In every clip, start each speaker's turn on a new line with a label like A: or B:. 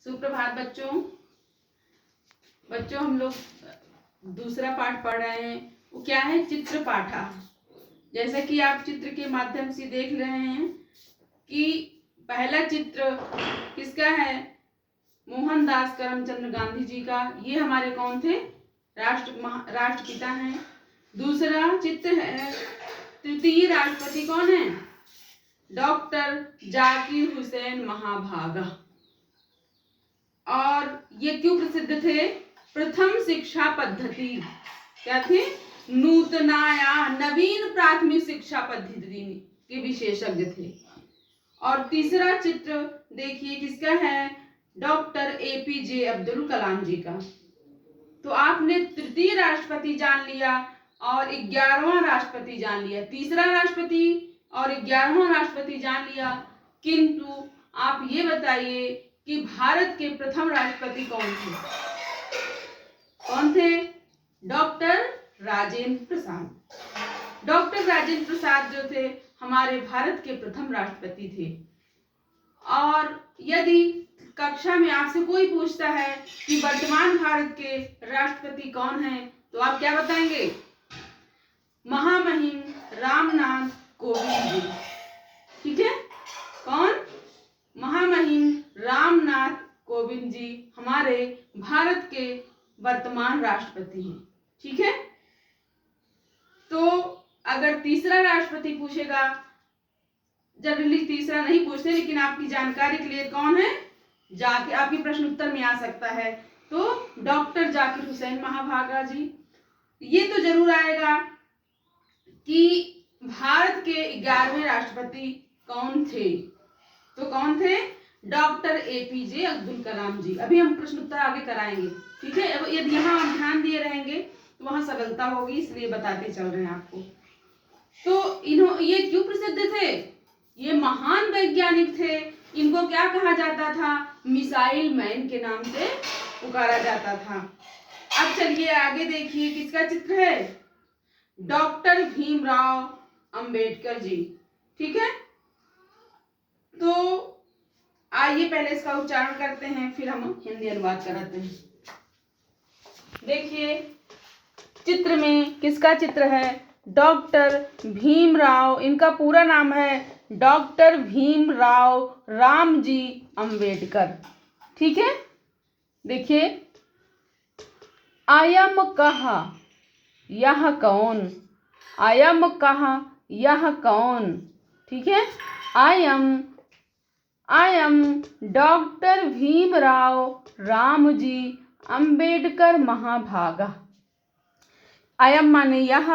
A: सुप्रभात बच्चों। हम लोग दूसरा पाठ पढ़ रहे हैं। वो क्या है? चित्र पाठा। जैसा कि आप चित्र के माध्यम से देख रहे हैं कि पहला चित्र किसका है? मोहनदास करमचंद गांधी जी का। ये हमारे कौन थे? राष्ट्रपिता हैं। दूसरा चित्र है, तृतीय राष्ट्रपति कौन है? डॉक्टर जाकिर हुसैन महाभागा। और ये क्यों प्रसिद्ध थे? प्रथम शिक्षा पद्धति क्या थे? नूतनाया नवीन प्राथमिक शिक्षा पद्धति के विशेषज्ञ थे। और तीसरा चित्र देखिए किसका है? डॉक्टर एपीजे अब्दुल कलाम जी का। तो आपने तृतीय राष्ट्रपति जान लिया और 11वां राष्ट्रपति जान लिया। तीसरा राष्ट्रपति और 11वां राष्ट्रपति जान लिया, किंतु आप ये बताइए कि भारत के प्रथम राष्ट्रपति कौन थे? कौन थे? डॉक्टर राजेंद्र प्रसाद। डॉक्टर राजेंद्र प्रसाद जो थे हमारे भारत के प्रथम राष्ट्रपति थे। और यदि कक्षा में आपसे कोई पूछता है कि वर्तमान भारत के राष्ट्रपति कौन हैं, तो आप क्या बताएंगे? महामहिम रामनाथ कोविंद जी। ठीक है? कौन? महामहिम रामनाथ कोविंद जी हमारे भारत के वर्तमान राष्ट्रपति हैं। ठीक है? तो अगर तीसरा राष्ट्रपति पूछेगा, जनरली तीसरा नहीं पूछते, लेकिन आपकी जानकारी के लिए कौन है? जाकिर, आपके प्रश्न उत्तर में आ सकता है, तो डॉक्टर जाकिर हुसैन महाभागा जी। ये तो जरूर आएगा कि भारत के 11वें राष्ट्रपति कौन थे? तो कौन थे? डॉक्टर एपीजे अब्दुल कलाम जी। अभी हम प्रश्न उत्तर आगे कराएंगे। ठीक है? अब यदि यहाँ आप ध्यान दिए रहेंगे तो वहां सरलता होगी, इसलिए बताते चल रहे हैं आपको। तो ये क्यों प्रसिद्ध थे? ये महान वैज्ञानिक थे। इनको क्या कहा जाता था? मिसाइल मैन के नाम से पुकारा जाता था। अब चलिए आगे देखिए किसका चित्र है? डॉक्टर भीमराव अंबेडकर जी। ठीक है? तो आइए पहले इसका उच्चारण करते हैं, फिर हम हिंदी अनुवाद कराते हैं। देखिए चित्र में किसका चित्र है? डॉक्टर भीमराव, इनका पूरा नाम है डॉक्टर भीमराव रामजी अंबेडकर। ठीक है? देखिए, आयम कहा यह कौन? आयम कहा यह कौन? ठीक है? I am doctor Bhimrao Ramji Ambedkar महाभागा। आयम माने यह,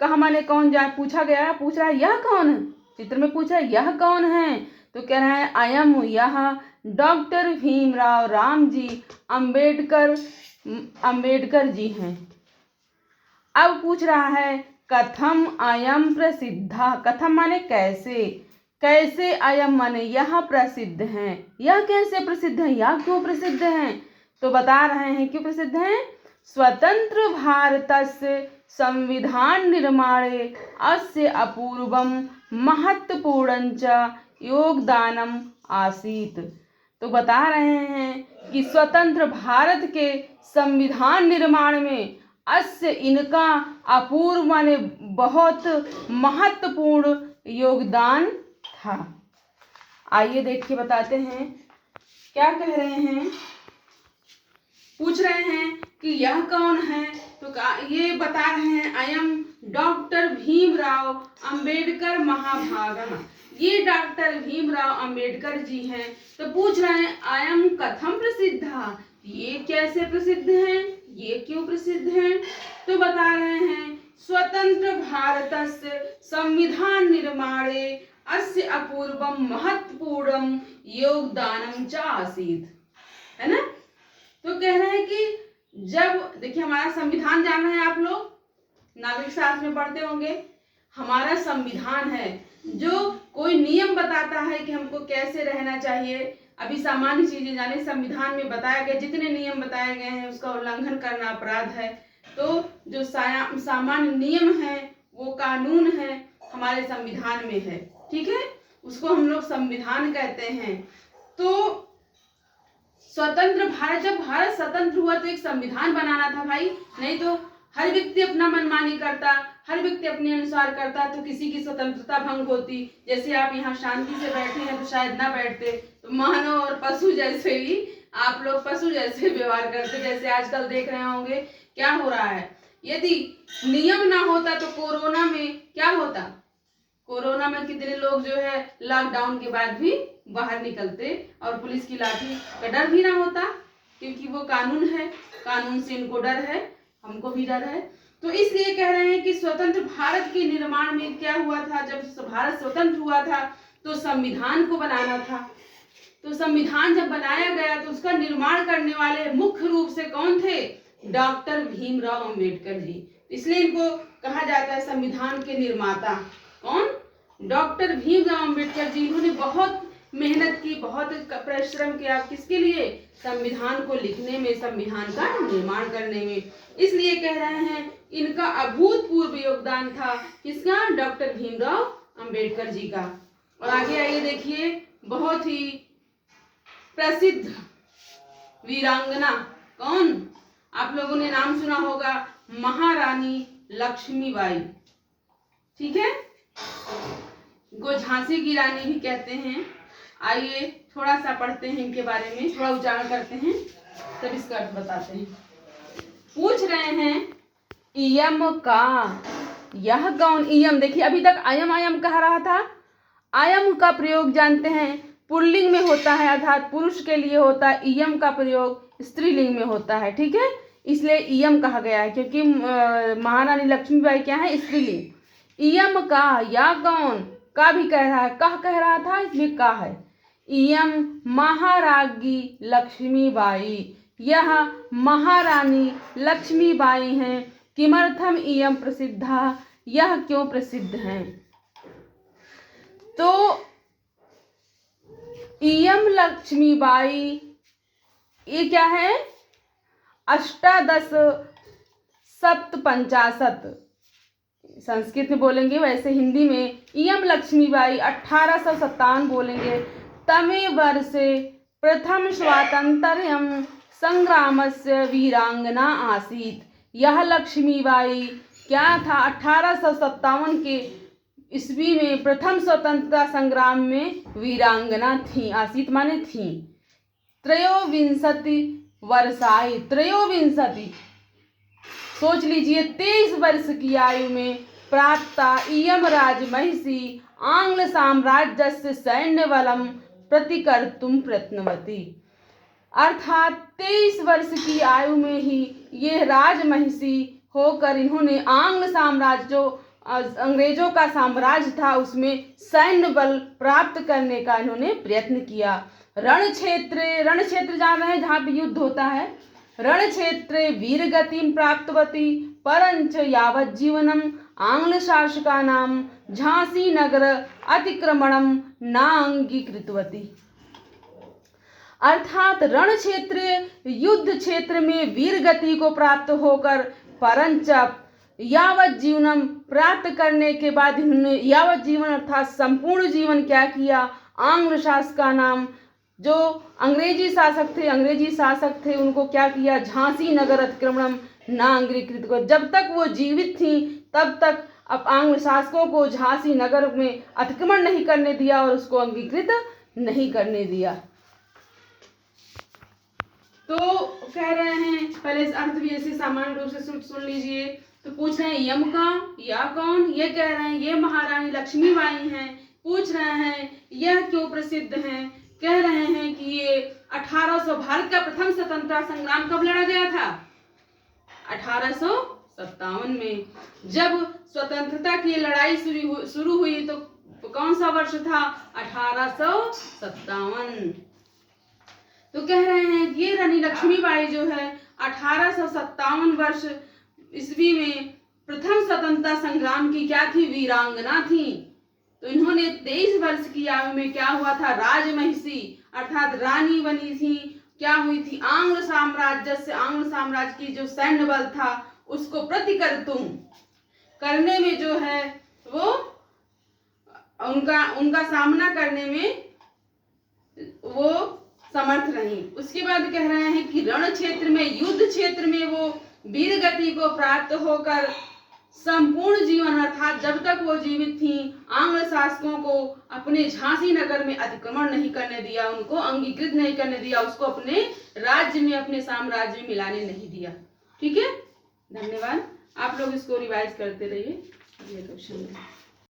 A: कहा माने कौन? पूछ रहा है यह कौन है? चित्र में पूछ रहा है यह कौन है, तो कह रहा है आयम यह डॉक्टर भीमराव रामजी अंबेडकर जी हैं। अब पूछ रहा है कथम अयम प्रसिद्धा। कथम माने कैसे, कैसे अयम माने यह प्रसिद्ध हैं। यह कैसे प्रसिद्ध है? यह क्यों प्रसिद्ध हैं? तो बता रहे हैं क्यों प्रसिद्ध हैं। स्वतंत्र भारतस्य संविधान निर्माणे अस्य अपूर्वम महत्वपूर्णञ्च योगदानम आसीत्। तो बता रहे हैं कि स्वतंत्र भारत के संविधान निर्माण में अस्य, इनका, अपूर्व माने बहुत महत्वपूर्ण योगदान था। आइए देखिए बताते हैं क्या कह रहे हैं। पूछ रहे हैं कि यह कौन है, तो ये बता रहे हैं अयम डॉक्टर भीमराव अंबेडकर महाभागा। ये डॉक्टर भीमराव अंबेडकर जी हैं। तो पूछ रहे हैं अयम कथम प्रसिद्धा, ये कैसे प्रसिद्ध हैं, ये क्यों प्रसिद्ध हैं? तो बता रहे हैं स्वतंत्र भारतस्य संविधान निर्माणे अस्य अपूर्वम महत्वपूर्णम योगदानम च आसीत्। है ना? तो कह रहे हैं कि जब देखिए हमारा संविधान जान रहे हैं आप लोग, नागरिक शास्त्र में पढ़ते होंगे। हमारा संविधान है जो कोई नियम बताता है कि हमको कैसे रहना चाहिए। अभी सामान्य चीजें जाने, संविधान में बताया गया जितने नियम बताए गए हैं उसका उल्लंघन करना अपराध है। तो जो सामान्य नियम है, वो कानून है, हमारे संविधान में है। ठीक है? उसको हम लोग संविधान कहते हैं। तो स्वतंत्र भारत, जब भारत स्वतंत्र हुआ तो एक संविधान बनाना था भाई, नहीं तो हर व्यक्ति अपना मनमानी करता, हर व्यक्ति अपने अनुसार करता तो किसी की स्वतंत्रता भंग होती। जैसे आप यहाँ शांति से बैठे हैं तो शायद ना बैठते, तो मानव और पशु जैसे ही आप लोग पशु जैसे व्यवहार करते। जैसे आजकल देख रहे होंगे क्या हो रहा है, यदि नियम ना होता तो कोरोना में क्या होता, कोरोना में कितने लोग जो है लॉकडाउन के बाद भी बाहर निकलते और पुलिस की लाठी का डर भी ना होता, क्योंकि वो कानून है, कानून से इनको डर है, हमको भी डर है। तो इसलिए कह रहे हैं कि स्वतंत्र भारत के निर्माण में क्या हुआ था, जब भारत स्वतंत्र हुआ था तो संविधान को बनाना था। तो संविधान जब बनाया गया तो उसका निर्माण करने वाले मुख्य रूप से कौन थे, डॉक्टर भीमराव अंबेडकर जी। इसलिए इनको कहा जाता है संविधान के निर्माता। कौन, डॉक्टर भीमराव अंबेडकर जी। इन्होंने बहुत मेहनत की, बहुत परिश्रम किया, किसके लिए, संविधान को लिखने में, संविधान का निर्माण करने में। इसलिए कह रहे हैं इनका अभूतपूर्व योगदान था, किसका, डॉक्टर भीमराव अंबेडकर जी का। और आगे आइए देखिए, बहुत ही प्रसिद्ध वीरांगना कौन, आप लोगों ने नाम सुना होगा, महारानी लक्ष्मीबाई। ठीक है, को झांसी की रानी भी कहते हैं। आइए थोड़ा सा पढ़ते हैं इनके बारे में, थोड़ा उच्चारण करते हैं तब इसका अर्थ बताते हैं। पूछ रहे हैं इयम का, यह कौन, इयम देखिए अभी तक अयम अयम कह रहा था। अयम का प्रयोग जानते हैं पुल्लिंग में होता है, अर्थात पुरुष के लिए होता है। इयम का प्रयोग स्त्रीलिंग में होता है। ठीक है, इसलिए इयम कहा गया है, क्योंकि महारानी लक्ष्मीबाई क्या है, स्त्रीलिंग। इयम का, या कौन, का भी कह रहा है, कह कह रहा था, इसमें का है। इयम महाराज्ञी लक्ष्मीबाई, यह महारानी लक्ष्मीबाई हैं। किमर्थम इयम प्रसिद्धा, यह क्यों प्रसिद्ध हैं। तो इयम लक्ष्मीबाई ये क्या है, अष्टादश सप्तपंचाशत, संस्कृत में बोलेंगे, वैसे हिंदी में इयम लक्ष्मीबाई 1857 बोलेंगे। तमे वर्षे प्रथम स्वातंत्र्य संग्रामस्य वीरांगना आसीत। यह लक्ष्मीबाई क्या था, 1857 के ईस्वी में प्रथम स्वतंत्रता संग्राम में वीरांगना थी। आसीत माने थी। त्रयोविंशति वर्षाई, त्रयोविंशति सोच लीजिए 23 वर्ष की आयु में प्राप्ता इयम राजमहिषी आंग्ल साम्राज्यस्य सैन्य बलम प्रतिकर्तुम प्रयत्नवती। अर्थात 23 वर्ष की आयु में ही ये राजमहिषी होकर इन्होंने आंग्ल साम्राज्य, जो अंग्रेजों का साम्राज्य था, उसमें सैन्य बल प्राप्त करने का इन्होंने प्रयत्न किया। रण क्षेत्र जान रहे हैं जहाँ पे युद्ध होता है। रण क्षेत्रे वीर गतिम प्राप्तवती परंच यावत जीवनम आंग्ल शासकानां झांसी नगर अतिक्रमणम ना अंगीकृतवती। अर्थात रण क्षेत्र, युद्ध क्षेत्र में वीर गति को प्राप्त होकर परंच यावत जीवनम प्राप्त करने के बाद इन्होंने यावत जीवन अर्थात संपूर्ण जीवन क्या किया, आंग्ल शासका नाम, जो अंग्रेजी शासक थे उनको क्या किया, झांसी नगर अतिक्रमणम ना अंगीकृत को। जब तक वो जीवित थी तब तक अब आंग्ल शासकों को झांसी नगर में अतिक्रमण नहीं करने दिया और उसको अंगीकृत नहीं करने दिया। तो कह रहे हैं, पहले इस अर्थ भी ऐसे सामान्य रूप से सुन लीजिए। तो पूछ रहे हैं यम का, या कौन, ये कह रहे हैं ये महारानी लक्ष्मीबाई हैं। पूछ रहे हैं यह क्यों प्रसिद्ध हैं, कह रहे हैं कि ये 1800 भारत का प्रथम स्वतंत्रता संग्राम कब लड़ा गया था, 1857 में। जब स्वतंत्रता की लड़ाई शुरू हुई तो कौन सा वर्ष था, 1857। तो कह रहे हैं ये रानी लक्ष्मीबाई जो है 1857 वर्ष ईस्वी में प्रथम स्वतंत्रता संग्राम की क्या थी, वीरांगना थी। तो इन्होंने 23 वर्ष की आयु में क्या हुआ था, राजमहिषी अर्थात रानी बनी थी। क्या हुई थी, आंग्ल साम्राज्य की जो सैन्य बल था उसको प्रतिकर्तुम करने में जो है वो उनका सामना करने में वो समर्थ रही। उसके बाद कह रहे हैं कि रण क्षेत्र में, युद्ध क्षेत्र में वो वीर गति को प्राप्त होकर संपूर्ण जीवन अर्थात जब तक वो जीवित थी आंग्ल शासकों को अपने झांसी नगर में अतिक्रमण नहीं करने दिया, उनको अंगीकृत नहीं करने दिया, उसको अपने राज्य में, अपने साम्राज्य में मिलाने नहीं दिया। ठीक है, धन्यवाद। आप लोग इसको रिवाइज करते रहिए। अगले क्वेश्चन में